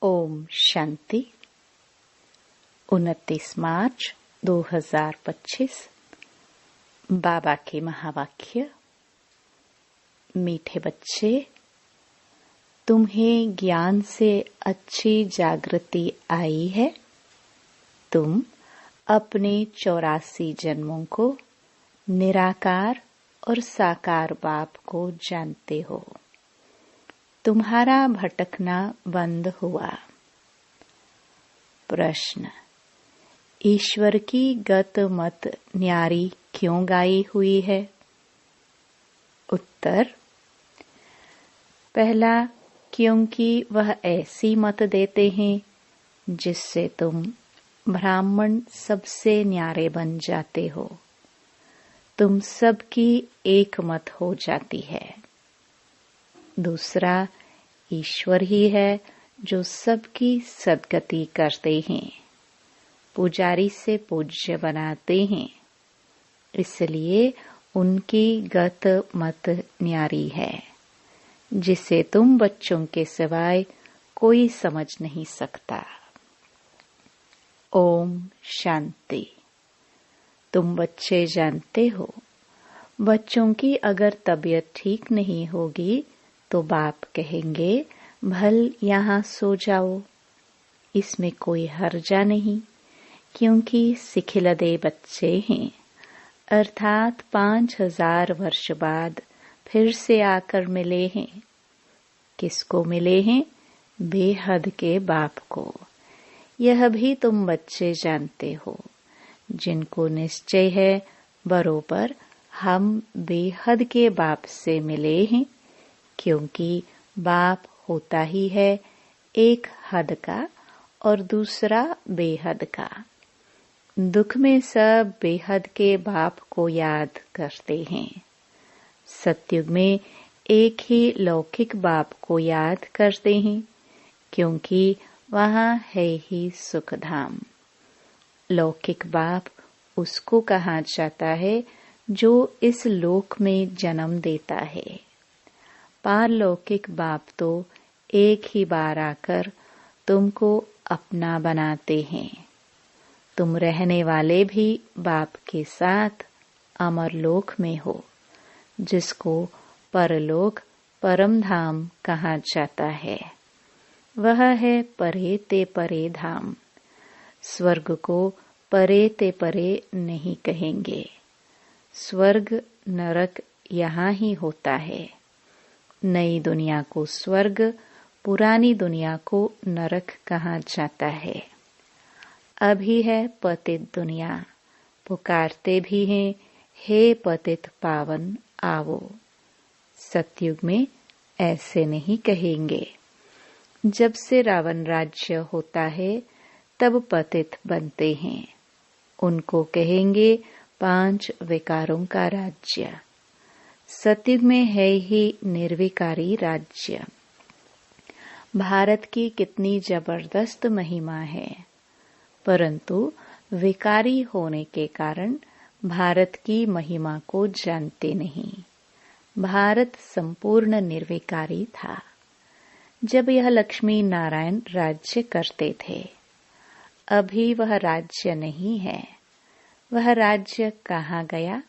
ओम शांति। 29 मार्च 2025। बाबा के महावाक्य। मीठे बच्चे, तुम्हें ज्ञान से अच्छी जागृति आई है। तुम अपने 84 जन्मों को निराकार और साकार बाप को जानते हो। तुम्हारा भटकना बंद हुआ। प्रश्न: ईश्वर की गत मत न्यारी क्यों गाई हुई है? उत्तर: पहला, क्योंकि वह ऐसी मत देते हैं जिससे तुम ब्राह्मण सबसे न्यारे बन जाते हो। तुम सबकी एक मत हो जाती है। दूसरा, ईश्वर ही है जो सबकी सद्गति करते हैं, पुजारी से पूज्य बनाते हैं, इसलिए उनकी गत मत न्यारी है, जिसे तुम बच्चों के सिवाय कोई समझ नहीं सकता। ओम शांति। तुम बच्चे जानते हो, बच्चों की अगर तबीयत ठीक नहीं होगी तो बाप कहेंगे, भल यहाँ सो जाओ। इसमें कोई हर्जा नहीं, क्योंकि सिखिलदे बच्चे हैं, अर्थात 5000 वर्ष बाद फिर से आकर मिले हैं। किसको मिले हैं? बेहद के बाप को। यह भी तुम बच्चे जानते हो, जिनको निश्चय है बरोबर हम बेहद के बाप से मिले हैं, क्योंकि बाप होता ही है एक हद का और दूसरा बेहद का। दुख में सब बेहद के बाप को याद करते हैं। सतयुग में एक ही लौकिक बाप को याद करते हैं, क्योंकि वहाँ है ही सुखधाम। लौकिक बाप उसको कहा जाता है जो इस लोक में जन्म देता है। पारलौकिक बाप तो एक ही बार आकर तुमको अपना बनाते हैं। तुम रहने वाले भी बाप के साथ अमरलोक में हो, जिसको परलोक परम धाम कहा जाता है। वह है परे ते परे धाम। स्वर्ग को परे ते परे नहीं कहेंगे। स्वर्ग नरक यहाँ ही होता है। नई दुनिया को स्वर्ग, पुरानी दुनिया को नरक कहा जाता है। अभी है पतित दुनिया, पुकारते भी हैं, हे पतित पावन आवो। सतयुग में ऐसे नहीं कहेंगे। जब से रावण राज्य होता है तब पतित बनते हैं। उनको कहेंगे 5 विकारों का राज्य। सतयुग में है ही निर्विकारी राज्य। भारत की कितनी जबरदस्त महिमा है, परंतु विकारी होने के कारण भारत की महिमा को जानते नहीं। भारत संपूर्ण निर्विकारी था जब यह लक्ष्मी नारायण राज्य करते थे। अभी वह राज्य नहीं है। वह राज्य कहाँ गया,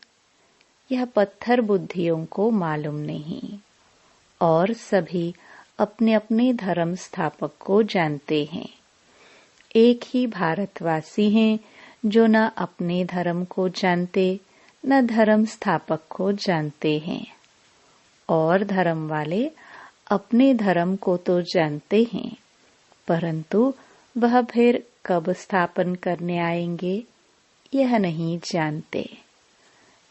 यह पत्थर बुद्धियों को मालूम नहीं। और सभी अपने अपने धर्म स्थापक को जानते हैं। एक ही भारतवासी हैं जो न अपने धर्म को जानते न धर्म स्थापक को जानते हैं। और धर्म वाले अपने धर्म को तो जानते हैं, परंतु वह फिर कब स्थापन करने आएंगे यह नहीं जानते।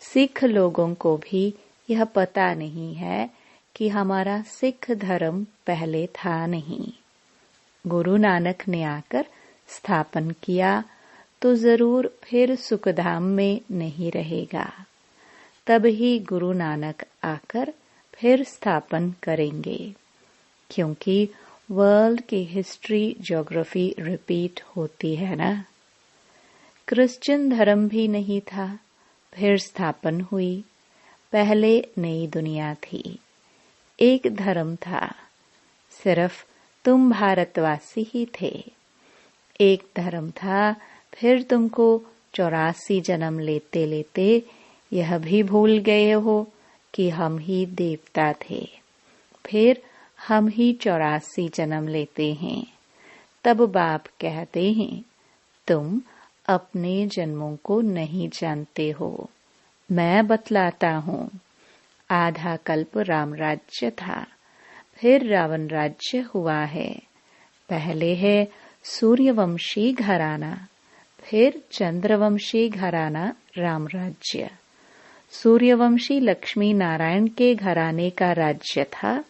सिख लोगों को भी यह पता नहीं है कि हमारा सिख धर्म पहले था नहीं। गुरु नानक ने आकर स्थापन किया तो जरूर फिर सुखधाम में नहीं रहेगा। तब ही गुरु नानक आकर फिर स्थापन करेंगे, क्योंकि वर्ल्ड की हिस्ट्री ज्योग्राफी रिपीट होती है ना। क्रिश्चियन धर्म भी नहीं था, फिर स्थापन हुई। पहले नई दुनिया थी, एक धर्म था, सिर्फ तुम भारतवासी ही थे। एक धर्म था, फिर तुमको 84 जन्म लेते लेते यह भी भूल गए हो कि हम ही देवता थे। फिर हम ही 84 जन्म लेते हैं। तब बाप कहते हैं, तुम अपने जन्मों को नहीं जानते हो, मैं बतलाता हूँ। आधा कल्प राम राज्य था, फिर रावण राज्य हुआ है। पहले है सूर्यवंशी घराना, फिर चंद्रवंशी घराना राम राज्य। सूर्यवंशी लक्ष्मी नारायण के घराने का राज्य था,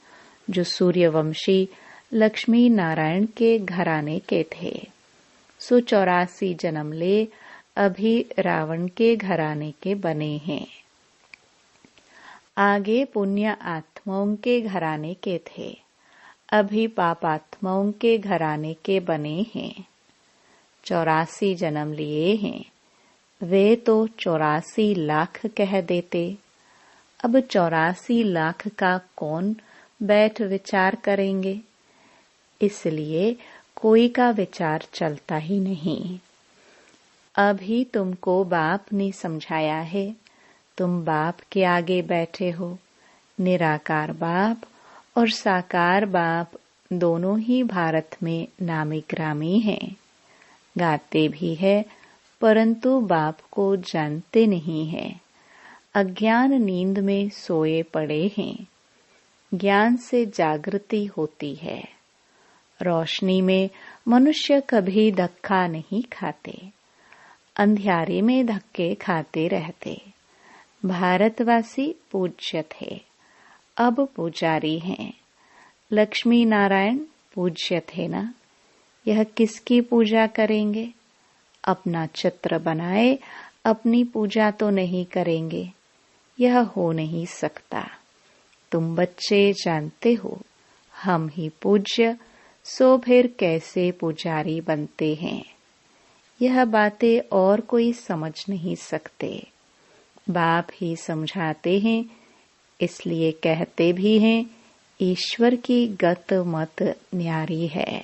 जो सूर्यवंशी लक्ष्मी नारायण के घराने के थे। 84 जन्म ले अभी रावण के घराने के बने हैं। आगे पुण्य आत्माओं के घराने के थे, अभी पापात्माओं के घराने के बने हैं। 84 जन्म लिए हैं, वे तो 84 लाख कह देते। अब 84 लाख का कौन बैठ विचार करेंगे, इसलिए कोई का विचार चलता ही नहीं। अभी तुमको बाप ने समझाया है, तुम बाप के आगे बैठे हो। निराकार बाप और साकार बाप दोनों ही भारत में नामी ग्रामी हैं। गाते भी है, परंतु बाप को जानते नहीं है। अज्ञान नींद में सोए पड़े हैं। ज्ञान से जागृति होती है। रोशनी में मनुष्य कभी धक्का नहीं खाते, अंधियारे में धक्के खाते रहते। भारतवासी पूज्य थे, अब पुजारी हैं। लक्ष्मी नारायण पूज्य थे ना, यह किसकी पूजा करेंगे? अपना चित्र बनाए अपनी पूजा तो नहीं करेंगे, यह हो नहीं सकता। तुम बच्चे जानते हो हम ही पूज्य, सो फिर कैसे पुजारी बनते हैं? यह बातें और कोई समझ नहीं सकते, बाप ही समझाते हैं। इसलिए कहते भी हैं, ईश्वर की गत मत न्यारी है।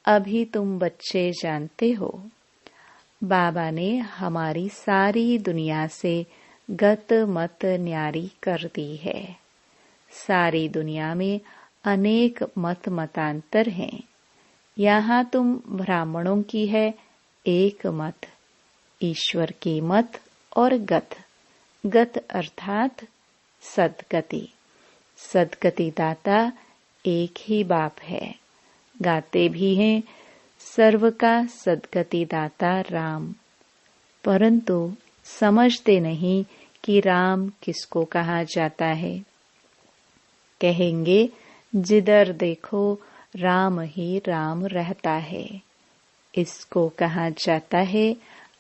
अभी तुम बच्चे जानते हो, बाबा ने हमारी सारी दुनिया से गत मत न्यारी कर दी है। सारी दुनिया में अनेक मत मतांतर हैं। यहाँ तुम ब्राह्मणों की है एक मत, ईश्वर की मत और गत। गत अर्थात सदगति। सदगति दाता एक ही बाप है। गाते भी हैं, सर्व का सदगति दाता राम। परंतु समझते नहीं कि राम किसको कहा जाता है। कहेंगे जिधर देखो राम ही राम रहता है। इसको कहा जाता है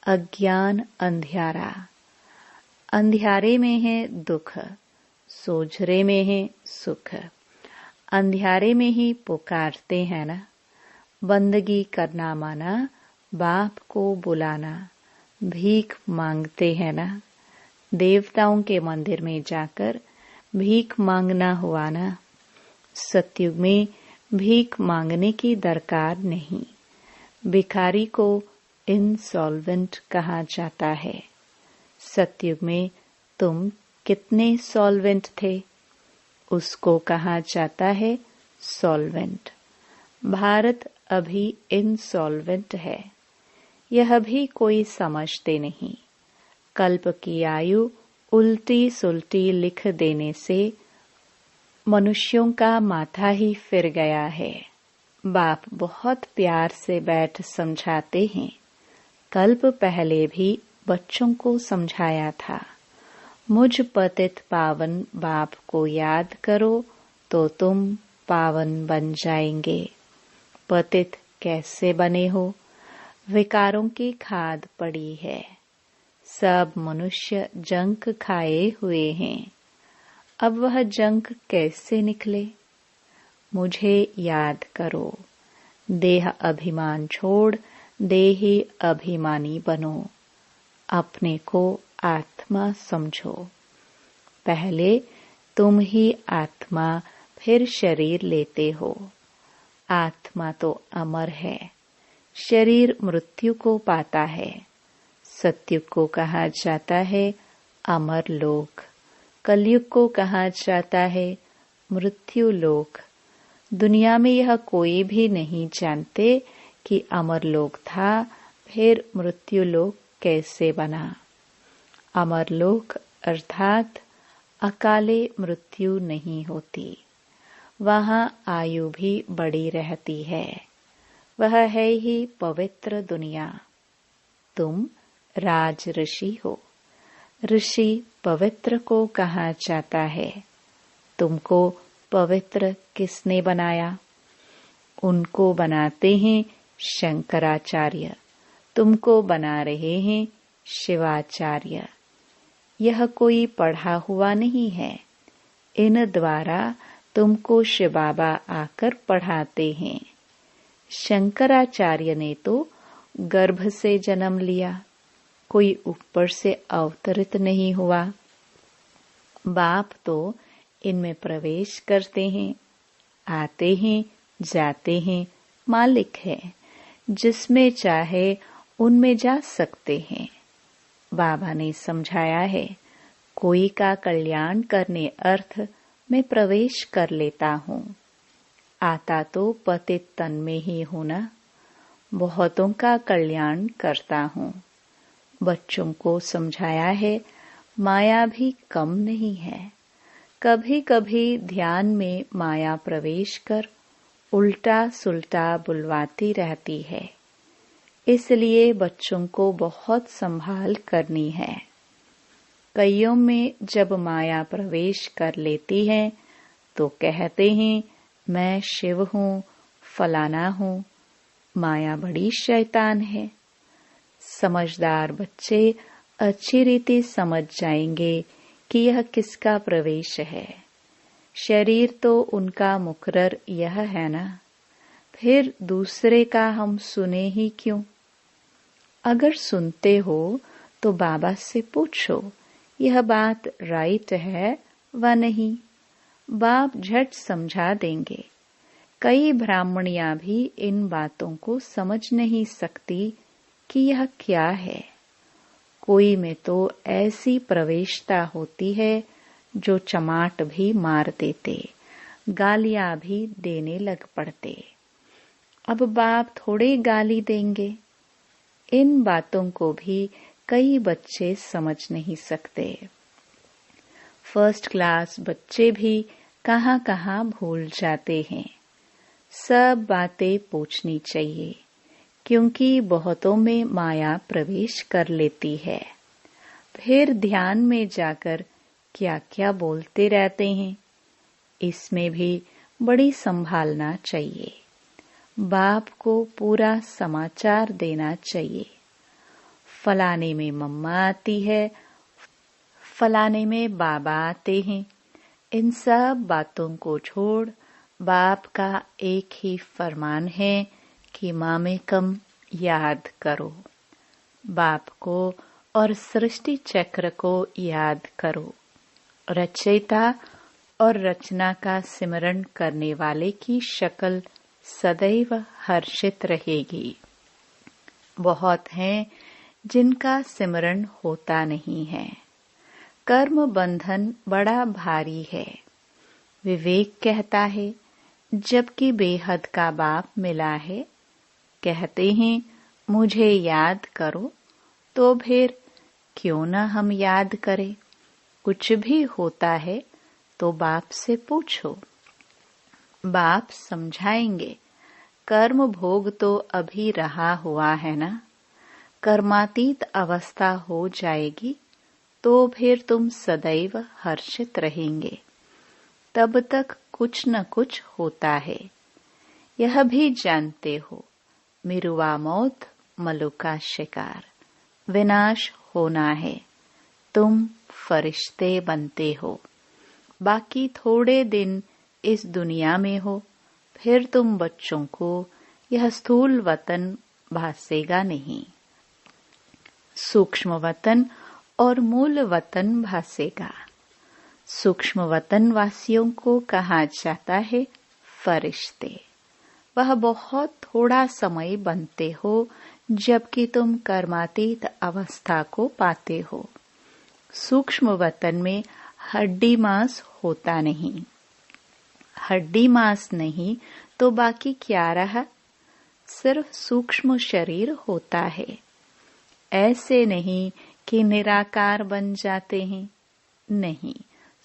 अज्ञान अंधियारा। अंधियारे में है दुख, सोझरे में है सुख। अंधियारे में ही पुकारते हैं ना। बंदगी करना माना बाप को बुलाना, भीख मांगते हैं ना। देवताओं के मंदिर में जाकर भीख मांगना हुआ ना। सतयुग में भीख मांगने की दरकार नहीं। भिखारी को इंसॉल्वेंट कहा जाता है। सतयुग में तुम कितने सॉल्वेंट थे, उसको कहा जाता है सॉल्वेंट। भारत अभी इंसॉल्वेंट है, यह भी कोई समझते नहीं। कल्प की आयु उल्टी सुल्टी लिख देने से मनुष्यों का माथा ही फिर गया है। बाप बहुत प्यार से बैठ समझाते हैं। कल्प पहले भी बच्चों को समझाया था। मुझ पतित पावन बाप को याद करो तो तुम पावन बन जाएंगे। पतित कैसे बने हो? विकारों की खाद पड़ी है। सब मनुष्य जंक खाए हुए हैं। अब वह जंक कैसे निकले? मुझे याद करो। देह अभिमान छोड़ देही अभिमानी बनो। अपने को आत्मा समझो। पहले तुम ही आत्मा, फिर शरीर लेते हो। आत्मा तो अमर है, शरीर मृत्यु को पाता है। सतयुग को कहा जाता है अमर लोक, कलयुग को कहा जाता है मृत्यु लोक। दुनिया में यह कोई भी नहीं जानते कि अमर लोक था, फिर मृत्यु लोक कैसे बना। अमर लोक अर्थात अकाले मृत्यु नहीं होती, वहां आयु भी बड़ी रहती है। वह है ही पवित्र दुनिया। तुम राज ऋषि हो। ऋषि पवित्र को कहा जाता है। तुमको पवित्र किसने बनाया? उनको बनाते हैं शंकराचार्य, तुमको बना रहे हैं शिवाचार्य। यह कोई पढ़ा हुआ नहीं है। इन द्वारा तुमको शिव बाबा आकर पढ़ाते हैं। शंकराचार्य ने तो गर्भ से जन्म लिया, कोई ऊपर से अवतरित नहीं हुआ। बाप तो इनमें प्रवेश करते हैं, आते हैं, जाते हैं, मालिक है, जिसमें चाहे उनमें जा सकते हैं। बाबा ने समझाया है, कोई का कल्याण करने अर्थ मैं प्रवेश कर लेता हूँ। आता तो पतित तन में ही हूँ ना, बहुतों का कल्याण करता हूँ। बच्चों को समझाया है, माया भी कम नहीं है। कभी कभी ध्यान में माया प्रवेश कर उल्टा सुल्टा बुलवाती रहती है, इसलिए बच्चों को बहुत संभाल करनी है। कईयों में जब माया प्रवेश कर लेती है तो कहते हैं मैं शिव हूँ, फलाना हूँ। माया बड़ी शैतान है। समझदार बच्चे अच्छी रीति समझ जाएंगे कि यह किसका प्रवेश है। शरीर तो उनका मुकर्रर यह है ना, फिर दूसरे का हम सुने ही क्यों? अगर सुनते हो तो बाबा से पूछो, यह बात राइट है व नहीं। बाप झट समझा देंगे। कई ब्राह्मणियां भी इन बातों को समझ नहीं सकती कि यह क्या है। कोई में तो ऐसी प्रवेशता होती है जो चमाट भी मार देते, गालियां भी देने लग पड़ते। अब बाप थोड़े गाली देंगे। इन बातों को भी कई बच्चे समझ नहीं सकते। फर्स्ट क्लास बच्चे भी कहाँ कहाँ भूल जाते हैं। सब बातें पूछनी चाहिए, क्योंकि बहुतों में माया प्रवेश कर लेती है। फिर ध्यान में जाकर क्या क्या बोलते रहते हैं, इसमें भी बड़ी संभालना चाहिए। बाप को पूरा समाचार देना चाहिए। फलाने में मम्मा आती है, फलाने में बाबा आते हैं। इन सब बातों को छोड़ बाप का एक ही फरमान है कि मामेकम याद करो। बाप को और सृष्टि चक्र को याद करो। रचयिता और रचना का सिमरण करने वाले की शक्ल सदैव हर्षित रहेगी। बहुत हैं जिनका सिमरण होता नहीं है। कर्म बंधन बड़ा भारी है। विवेक कहता है, जबकि बेहद का बाप मिला है। कहते हैं मुझे याद करो, तो फिर क्यों न हम याद करें। कुछ भी होता है तो बाप से पूछो, बाप समझाएंगे। कर्म भोग तो अभी रहा हुआ है ना, कर्मातीत अवस्था हो जाएगी तो फिर तुम सदैव हर्षित रहेंगे। तब तक कुछ न कुछ होता है। यह भी जानते हो, मिरुआ मौत मलु का शिकार, विनाश होना है। तुम फरिश्ते बनते हो। बाकी थोड़े दिन इस दुनिया में हो, फिर तुम बच्चों को यह स्थूल वतन भासेगा नहीं। सूक्ष्म वतन और मूल वतन भासेगा। सूक्ष्म वतन वासियों को कहा जाता है फरिश्ते, वह बहुत थोड़ा समय बनते हो, जबकि तुम कर्मातीत अवस्था को पाते हो। सूक्ष्म वतन में हड्डी मांस होता नहीं। हड्डी मांस नहीं तो बाकी क्या रहा? सिर्फ सूक्ष्म शरीर होता है। ऐसे नहीं कि निराकार बन जाते हैं, नहीं,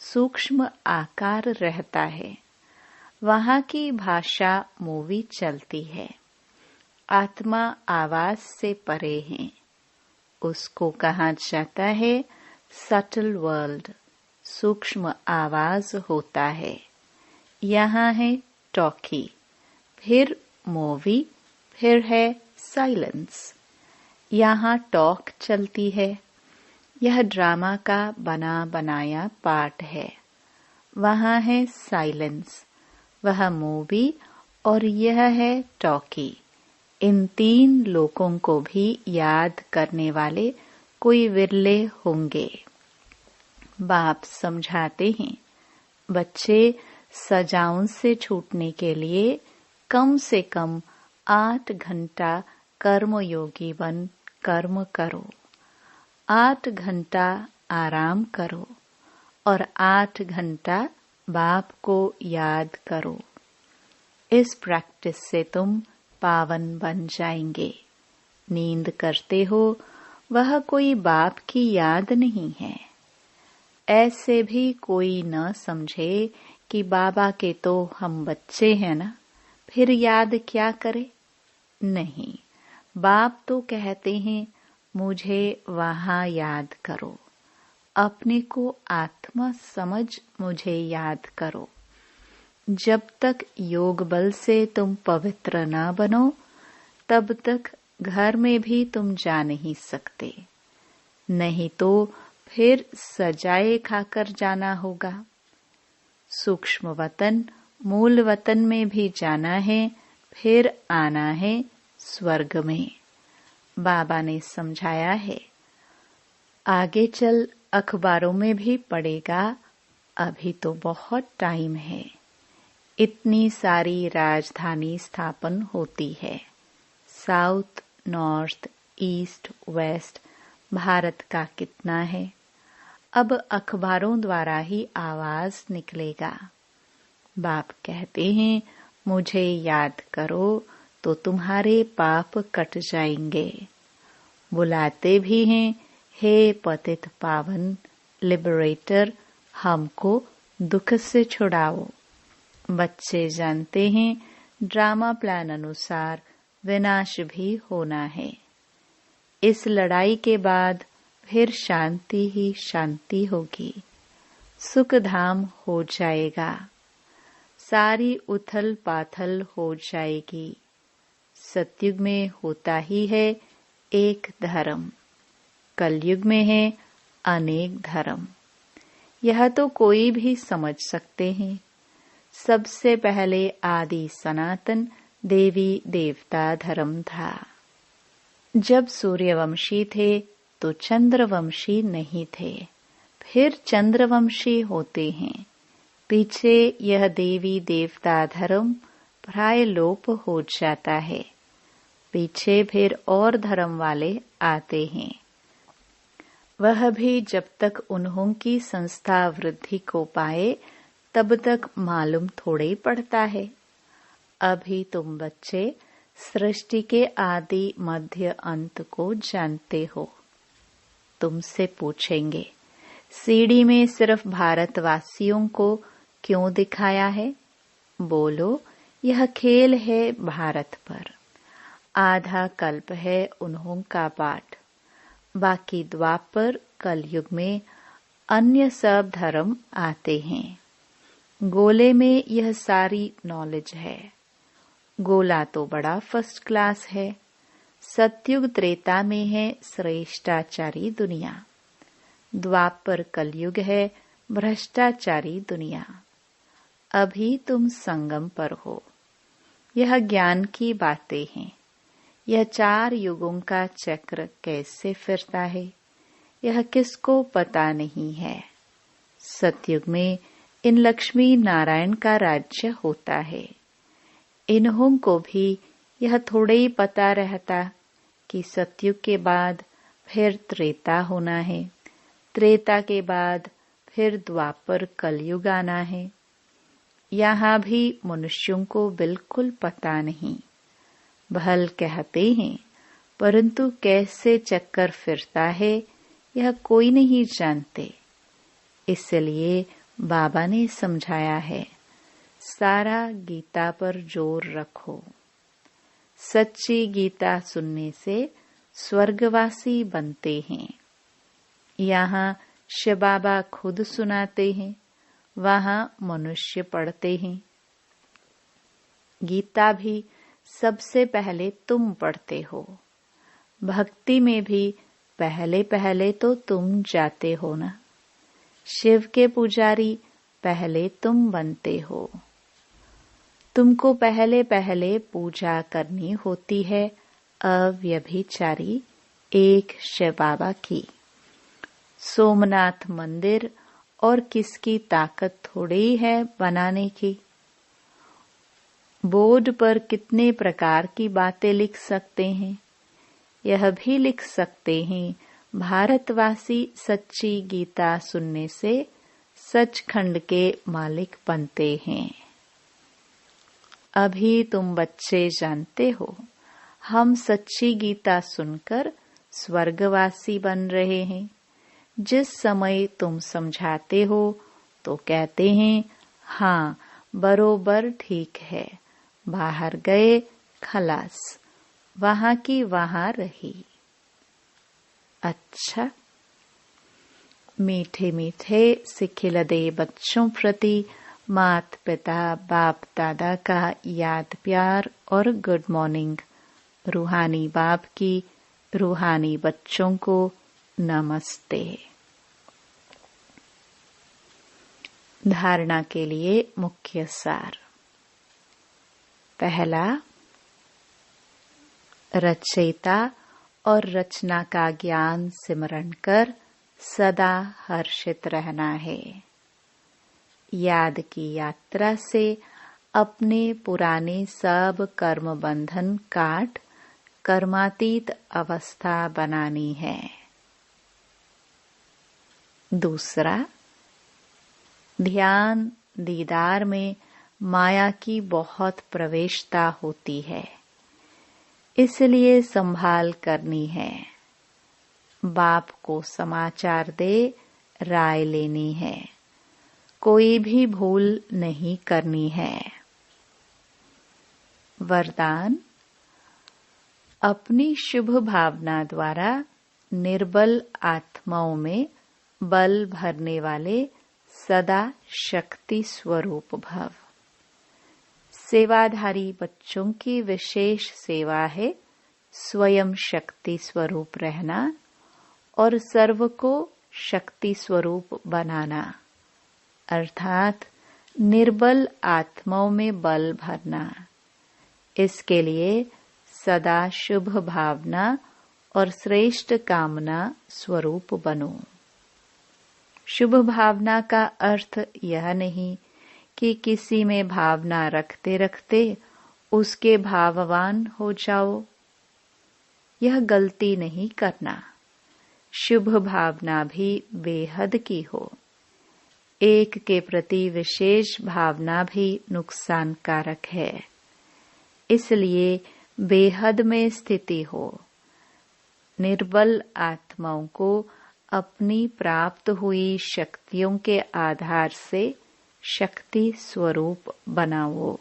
सूक्ष्म आकार रहता है। वहां की भाषा मूवी चलती है। आत्मा आवाज से परे है। उसको कहा जाता है सटल वर्ल्ड, सूक्ष्म आवाज होता है। यहाँ है टॉकी, फिर मूवी, फिर है साइलेंस। यहाँ टॉक चलती है। यह ड्रामा का बना बनाया पार्ट है। वहाँ है साइलेंस, वह मूवी और यह है टॉकी। इन तीन लोगों को भी याद करने वाले कोई विरले होंगे। बाप समझाते हैं, बच्चे सजाओं से छूटने के लिए कम से कम 8 घंटा कर्मयोगी बन कर्म करो, 8 घंटा आराम करो और 8 घंटा बाप को याद करो। इस प्रैक्टिस से तुम पावन बन जाएंगे। नींद करते हो, वह कोई बाप की याद नहीं है। ऐसे भी कोई न समझे कि बाबा के तो हम बच्चे हैं ना, फिर याद क्या करे। नहीं, बाप तो कहते हैं मुझे वहां याद करो, अपने को आत्मा समझ मुझे याद करो। जब तक योग बल से तुम पवित्र ना बनो, तब तक घर में भी तुम जा नहीं सकते। नहीं तो फिर सजाए खाकर जाना होगा। सूक्ष्म वतन मूल वतन में भी जाना है, फिर आना है स्वर्ग में। बाबा ने समझाया है, आगे चल अखबारों में भी पढ़ेगा, अभी तो बहुत टाइम है। इतनी सारी राजधानी स्थापन होती है, south, north, east, west, Bharat का कितना है। अब अखबारों द्वारा ही आवाज निकलेगा। बाप कहते हैं मुझे याद करो तो तुम्हारे पाप कट जाएंगे। बुलाते भी हैं, हे पतित पावन लिबरेटर, हमको दुख से छुड़ाओ। बच्चे जानते हैं ड्रामा प्लान अनुसार विनाश भी होना है। इस लड़ाई के बाद फिर शांति ही शांति होगी, सुख धाम हो जाएगा, सारी उथल पाथल हो जाएगी। सतयुग में होता ही है एक धर्म, कलयुग में है अनेक धर्म। यह तो कोई भी समझ सकते हैं। सबसे पहले आदि सनातन देवी देवता धर्म था। जब सूर्यवंशी थे तो चंद्रवंशी नहीं थे, फिर चंद्रवंशी होते हैं। पीछे यह देवी देवता धर्म प्राय लोप हो जाता है। पीछे फिर और धर्म वाले आते हैं। वह भी जब तक उन्हों की संस्था वृद्धि को पाए तब तक मालूम थोड़े ही पड़ता है। अभी तुम बच्चे सृष्टि के आदि मध्य अंत को जानते हो। तुमसे पूछेंगे सीडी में सिर्फ भारतवासियों को क्यों दिखाया है? बोलो, यह खेल है भारत पर। आधा कल्प है उन्हों का पाठ। बाकी द्वापर कलयुग में अन्य सब धर्म आते हैं। गोले में यह सारी नॉलेज है। गोला तो बड़ा फर्स्ट क्लास है। सतयुग त्रेता में है श्रेष्ठाचारी दुनिया। द्वापर कलयुग है भ्रष्टाचारी दुनिया। अभी तुम संगम पर हो। यह ज्ञान की बातें हैं। यह 4 युगों का चक्र कैसे फिरता है, यह किसको पता नहीं है। सतयुग में इन लक्ष्मी नारायण का राज्य होता है। इन्हों को भी यह थोड़ा ही पता रहता कि सतयुग के बाद फिर त्रेता होना है, त्रेता के बाद फिर द्वापर कलयुग आना है। यहाँ भी मनुष्यों को बिल्कुल पता नहीं। भल कहते हैं, परंतु कैसे चक्कर फिरता है यह कोई नहीं जानते। इसलिए बाबा ने समझाया है, सारा गीता पर जोर रखो। सच्ची गीता सुनने से स्वर्गवासी बनते हैं। यहाँ शिव बाबा खुद सुनाते हैं, वहाँ मनुष्य पढ़ते हैं। गीता भी सबसे पहले तुम पढ़ते हो। भक्ति में भी पहले पहले तो तुम जाते हो ना। शिव के पुजारी पहले तुम बनते हो। तुमको पहले पहले पूजा करनी होती है अव्यभिचारी एक शिव बाबा की। सोमनाथ मंदिर और किसकी ताकत थोड़ी है बनाने की। बोर्ड पर कितने प्रकार की बातें लिख सकते हैं। यह भी लिख सकते हैं, भारतवासी सच्ची गीता सुनने से सचखंड के मालिक बनते हैं। अभी तुम बच्चे जानते हो, हम सच्ची गीता सुनकर स्वर्गवासी बन रहे हैं। जिस समय तुम समझाते हो तो कहते हैं, हाँ बरोबर ठीक है, बाहर गए खलास, वहां की वहां रही। अच्छा, मीठे मीठे सिखिलदे बच्चों प्रति मात पिता बाप दादा का याद प्यार और गुड मॉर्निंग। रूहानी बाप की रूहानी बच्चों को नमस्ते। धारणा के लिए मुख्य सार। पहला, रचयिता और रचना का ज्ञान सिमरण कर सदा हर्षित रहना है। याद की यात्रा से अपने पुराने सब कर्म बंधन काट कर्मातीत अवस्था बनानी है। दूसरा, ध्यान दीदार में माया की बहुत प्रवेशता होती है, इसलिए संभाल करनी है। बाप को समाचार दे राय लेनी है, कोई भी भूल नहीं करनी है। वरदान, अपनी शुभ भावना द्वारा निर्बल आत्माओं में बल भरने वाले सदा शक्ति स्वरूप भव। सेवाधारी बच्चों की विशेष सेवा है स्वयं शक्ति स्वरूप रहना और सर्व को शक्ति स्वरूप बनाना, अर्थात निर्बल आत्माओं में बल भरना। इसके लिए सदा शुभ भावना और श्रेष्ठ कामना स्वरूप बनो। शुभ भावना का अर्थ यह नहीं कि किसी में भावना रखते रखते उसके भाववान हो जाओ। यह गलती नहीं करना। शुभ भावना भी बेहद की हो। एक के प्रति विशेष भावना भी नुकसानकारक है, इसलिए बेहद में स्थिति हो। निर्बल आत्माओं को अपनी प्राप्त हुई शक्तियों के आधार से शक्ति स्वरूप बनाओ।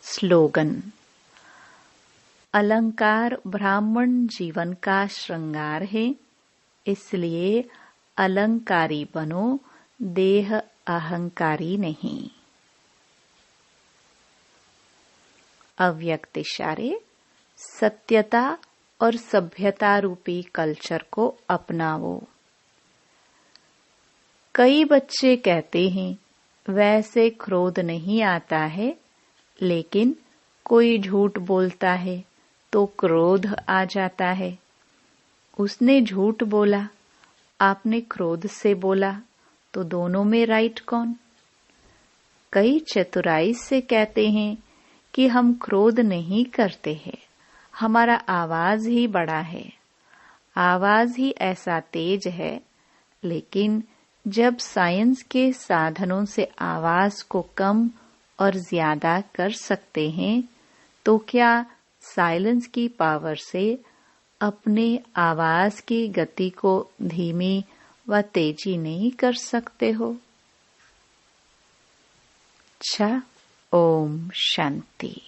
स्लोगन। अलंकार ब्राह्मण जीवन का श्रृंगार है, इसलिए अलंकारी बनो, देह अहंकारी नहीं। अव्यक्त इशारे। सत्यता और सभ्यता रूपी कल्चर को अपनाओ। कई बच्चे कहते हैं, वैसे क्रोध नहीं आता है, लेकिन कोई झूठ बोलता है तो क्रोध आ जाता है। उसने झूठ बोला, आपने क्रोध से बोला, तो दोनों में राइट कौन? कई चतुराई से कहते हैं कि हम क्रोध नहीं करते हैं, हमारा आवाज ही बड़ा है, आवाज ही ऐसा तेज है। लेकिन जब साइंस के साधनों से आवाज को कम और ज्यादा कर सकते हैं, तो क्या साइलेंस की पावर से अपने आवाज की गति को धीमी व तेजी नहीं कर सकते हो? अच्छा, ओम शांति।